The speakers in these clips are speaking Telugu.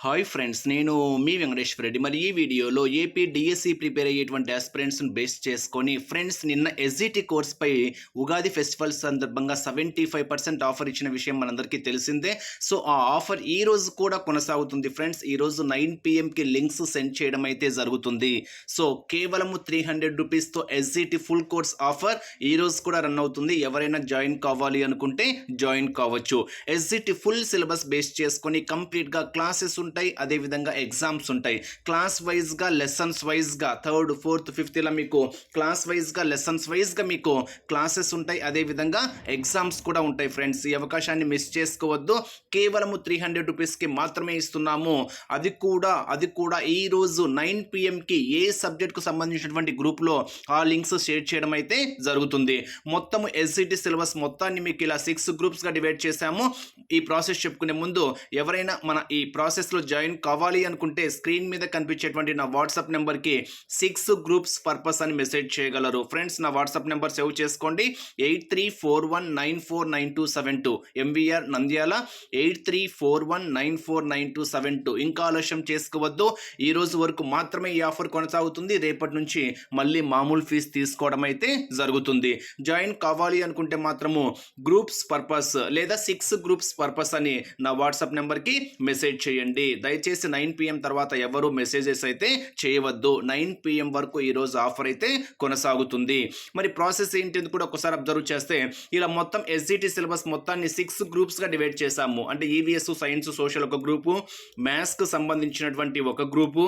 హాయ్ ఫ్రెండ్స్, నేను మీ వెంకటేశ్వర రెడ్డి. మరి ఈ వీడియోలో ఏపీ డిఎస్సి ప్రిపేర్ అయ్యేటువంటి ఆస్పిరెంట్స్ని బేస్ చేసుకొని ఫ్రెండ్స్ నిన్న ఎస్జిటి కోర్స్పై ఉగాది ఫెస్టివల్ సందర్భంగా 75% ఆఫర్ ఇచ్చిన విషయం మనందరికీ తెలిసిందే. సో ఆ ఆఫర్ ఈ రోజు కూడా కొనసాగుతుంది ఫ్రెండ్స్. ఈరోజు 9 PM లింక్స్ సెండ్ చేయడం అయితే జరుగుతుంది. సో కేవలము 300 రూపీస్తో ఎస్జిటి ఫుల్ కోర్స్ ఆఫర్ ఈ రోజు కూడా రన్ అవుతుంది. ఎవరైనా జాయిన్ కావాలి అనుకుంటే జాయిన్ కావచ్చు. ఎస్జిటి ఫుల్ సిలబస్ బేస్ చేసుకొని కంప్లీట్గా క్లాసెస్ ఉంటాయి, అదే విధంగా ఎగ్జామ్స్ ఉంటాయి. క్లాస్ వైజ్ గా లెసన్స్ వైజ్ గా 3rd 4th 5th ఇలా మీకు క్లాస్ వైజ్ గా లెసన్స్ వైజ్ గా మీకు క్లాసెస్ ఉంటాయి, అదే విధంగా ఎగ్జామ్స్ కూడా ఉంటాయి ఫ్రెండ్స్. ఈ అవకాశాన్ని మిస్ చేసుకోవద్దు. కేవలము 300 రూపీస్కి మాత్రమే ఇస్తున్నాము. అది కూడా ఈ రోజు 9 PM ఏ సబ్జెక్ట్ కు సంబంధించినటువంటి గ్రూప్ లో ఆ లింక్స్ షేర్ చేయడం అయితే జరుగుతుంది. మొత్తము ఎస్జిటి సిలబస్ మొత్తాన్ని మీకు ఇలా 6 గ్రూప్స్ గా డివైడ్ చేశాము. ఈ ప్రాసెస్ చెప్పుకునే ముందు ఎవరైనా మన ఈ ప్రాసెస్ లో జాయిన్ కావాలి అనుకుంటే స్క్రీన్ మీద కనిపించేటువంటి నా వాట్సాప్ నెంబర్కి 6 గ్రూప్స్ పర్పస్ అని మెసేజ్ చేయగలరు. ఫ్రెండ్స్, నా వాట్సాప్ నెంబర్ సేవ్ చేసుకోండి. 8341949272 ఎంవీఆర్ నంద్యాల 8341949272. ఇంకా ఆలస్యం చేసుకోవద్దు. ఈ రోజు వరకు మాత్రమే ఈ ఆఫర్ కొనసాగుతుంది. రేపటి నుంచి మళ్ళీ మామూలు ఫీజు తీసుకోవడం అయితే జరుగుతుంది. జాయిన్ కావాలి అనుకుంటే మాత్రము గ్రూప్స్ పర్పస్ లేదా 6 గ్రూప్స్ పర్పస్ అని నా వాట్సాప్ నెంబర్కి మెసేజ్ చేయండి. దయచేసి 9 PM తర్వాత ఎవరు మెసేజెస్ అయితే చేయవద్దు. 9 PM వరకు ఈరోజు ఆఫర్ అయితే కొనసాగుతుంది. మరి ప్రాసెస్ ఏంటి కూడా ఒకసారి అబ్జర్వ్ చేస్తే ఇలా మొత్తం ఎస్జిటి సిలబస్ మొత్తాన్ని 6 గ్రూప్స్గా డివైడ్ చేశాము. అంటే ఈవీఎస్, సైన్స్, సోషల్ ఒక గ్రూపు, మ్యాథ్స్కి సంబంధించినటువంటి ఒక గ్రూపు,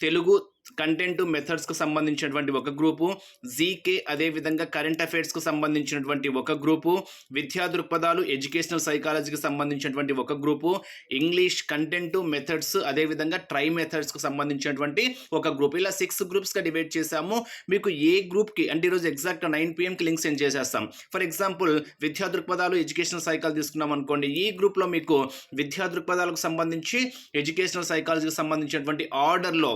తెలుగు కంటెంట్ మెథడ్స్కు సంబంధించినటువంటి ఒక గ్రూపు, జీకే అదేవిధంగా కరెంట్ అఫైర్స్కు సంబంధించినటువంటి ఒక గ్రూపు, విద్యా దృక్పథాలు ఎడ్యుకేషనల్ సైకాలజీకి సంబంధించినటువంటి ఒక గ్రూపు, ఇంగ్లీష్ కంటెంట్ మెథడ్స్ అదేవిధంగా ట్రై మెథడ్స్కు సంబంధించినటువంటి ఒక గ్రూప్. ఇలా 6 గ్రూప్స్గా డివైడ్ చేశాము. మీకు ఏ గ్రూప్కి అంటే ఈరోజు ఎగ్జాక్ట్ 9 PM లింక్ సెండ్ చేసేస్తాం. ఫర్ ఎగ్జాంపుల్ విద్యా దృక్పథాలు ఎడ్యుకేషనల్ సైకాలజీ తీసుకున్నాం అనుకోండి. ఈ గ్రూప్లో మీకు విద్యా దృక్పథాలకు సంబంధించి ఎడ్యుకేషనల్ సైకాలజీకి సంబంధించినటువంటి ఆర్డర్లో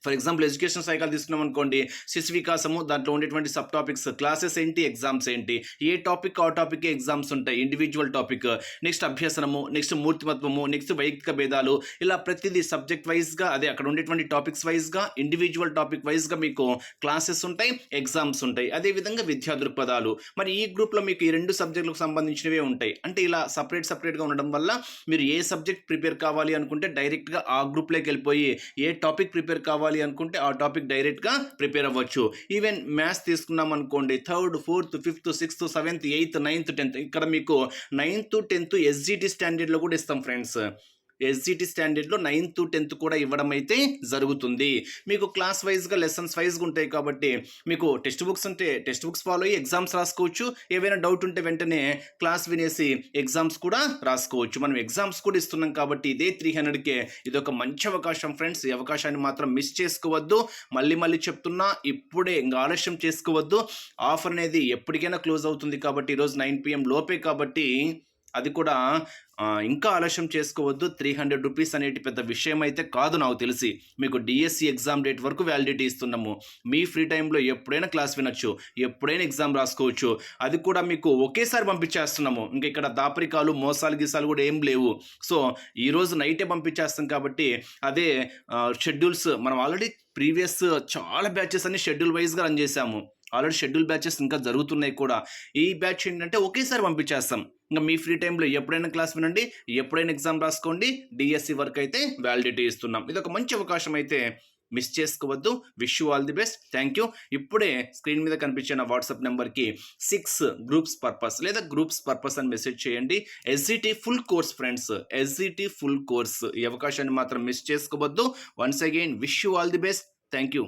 ఫర్ ఎగ్జాంపుల్ ఎడ్యుకేషన్ సైకాలజీ తీసుకున్నాం అనుకోండి, శిశు వికాసము దాంట్లో ఉండేటువంటి సబ్ టాపిక్స్, క్లాసెస్ ఏంటి, ఎగ్జామ్స్ ఏంటి, ఏ టాపిక్ ఆ టాపిక్ ఎగ్జామ్స్ ఉంటాయి, ఇండివిజువల్ టాపిక్, నెక్స్ట్ అభ్యసనము, నెక్స్ట్ మూర్తిమత్వము, నెక్స్ట్ వైయక్తిక భేదాలు, ఇలా ప్రతిదీ సబ్జెక్ట్ వైజ్గా అదే అక్కడ ఉండేటువంటి టాపిక్స్ వైజ్గా ఇండివిజువల్ టాపిక్ వైజ్గా మీకు క్లాసెస్ ఉంటాయి, ఎగ్జామ్స్ ఉంటాయి. అదేవిధంగా విద్యా దృక్పథాలు. మరి ఈ గ్రూప్లో మీకు ఈ 2 సబ్జెక్టులకు సంబంధించినవే ఉంటాయి. అంటే ఇలా సపరేట్గా ఉండడం వల్ల మీరు ఏ సబ్జెక్ట్ ప్రిపేర్ కావాలి అనుకుంటే డైరెక్ట్గా ఆ గ్రూప్లోకి వెళ్ళిపోయి ఏ టాపిక్ ప్రిపేర్ కావాలి అనుకుంటే ఆ టాపిక్ డైరెక్ట్ గా ప్రిపేర్ అవ్వచ్చు. ఈవెన్ మ్యాథ్స్ తీసుకున్నాం అనుకోండి, 3rd 4th 5th 6th 7th 8th 9th 10th ఇక్కడ మీకు 9th 10th ఎస్జిటి స్టాండర్డ్ లో కూడా ఇస్తాం ఫ్రెండ్స్. ఎస్జిటి స్టాండర్డ్లో 9th 10th కూడా ఇవ్వడం అయితే జరుగుతుంది. మీకు క్లాస్ వైజ్గా లెసన్స్ వైజ్గా ఉంటాయి కాబట్టి మీకు టెక్స్ట్ బుక్స్ ఉంటే టెక్స్ట్ బుక్స్ ఫాలో అయ్యి ఎగ్జామ్స్ రాసుకోవచ్చు. ఏవైనా డౌట్ ఉంటే వెంటనే క్లాస్ వినేసి ఎగ్జామ్స్ కూడా రాసుకోవచ్చు. మనం ఎగ్జామ్స్ కూడా ఇస్తున్నాం కాబట్టి ఇదే 300కే ఇది ఒక మంచి అవకాశం ఫ్రెండ్స్. ఈ అవకాశాన్ని మాత్రం మిస్ చేసుకోవద్దు. మళ్ళీ చెప్తున్నా, ఇప్పుడే ఇంకా ఆలస్యం చేసుకోవద్దు. ఆఫర్ అనేది ఎప్పటికైనా క్లోజ్ అవుతుంది కాబట్టి ఈరోజు 9 PM లోపే కాబట్టి అది కూడా ఇంకా ఆలస్యం చేసుకోవద్దు. 300 రూపీస్ అనేటి పెద్ద విషయం అయితే కాదు నాకు తెలిసి. మీకు డిఎస్సి ఎగ్జామ్ డేట్ వరకు వ్యాలిడిటీ ఇస్తున్నాము. మీ ఫ్రీ టైంలో ఎప్పుడైనా క్లాస్ వినొచ్చు, ఎప్పుడైనా ఎగ్జామ్ రాసుకోవచ్చు. అది కూడా మీకు ఒకేసారి పంపించేస్తున్నాము. ఇంకా ఇక్కడ దాపరికాలు, మోసాలు గీసాలు కూడా ఏం లేవు. సో ఈరోజు నైటే పంపించేస్తాం కాబట్టి అదే షెడ్యూల్స్ మనం ఆల్రెడీ ప్రీవియస్ చాలా బ్యాచెస్ అన్ని షెడ్యూల్ వైజ్గా రన్ చేశాము. ఆల్రెడీ షెడ్యూల్ బ్యాచెస్ ఇంకా జరుగుతున్నాయి కూడా. ఈ బ్యాచ్ ఏంటంటే ఒకేసారి పంపించేస్తాం. ఇంకా మీ ఫ్రీ టైంలో ఎప్పుడైనా క్లాస్ వినండి, ఎప్పుడైనా ఎగ్జామ్ రాసుకోండి. డిఎస్సి వరకు అయితే వ్యాలిడిటీ ఇస్తున్నాం. ఇది ఒక మంచి అవకాశం అయితే మిస్ చేసుకోవద్దు. Wish you all the best. Thank you. ఇప్పుడే స్క్రీన్ మీద కనిపించిన వాట్సాప్ నెంబర్కి 6 గ్రూప్స్ పర్పస్ లేదా గ్రూప్స్ పర్పస్ అని మెసేజ్ చేయండి. SGT full course friends, SGT full course. ఈ అవకాశాన్ని మాత్రం మిస్ చేసుకోవద్దు. Once again wish you all the best. Thank you.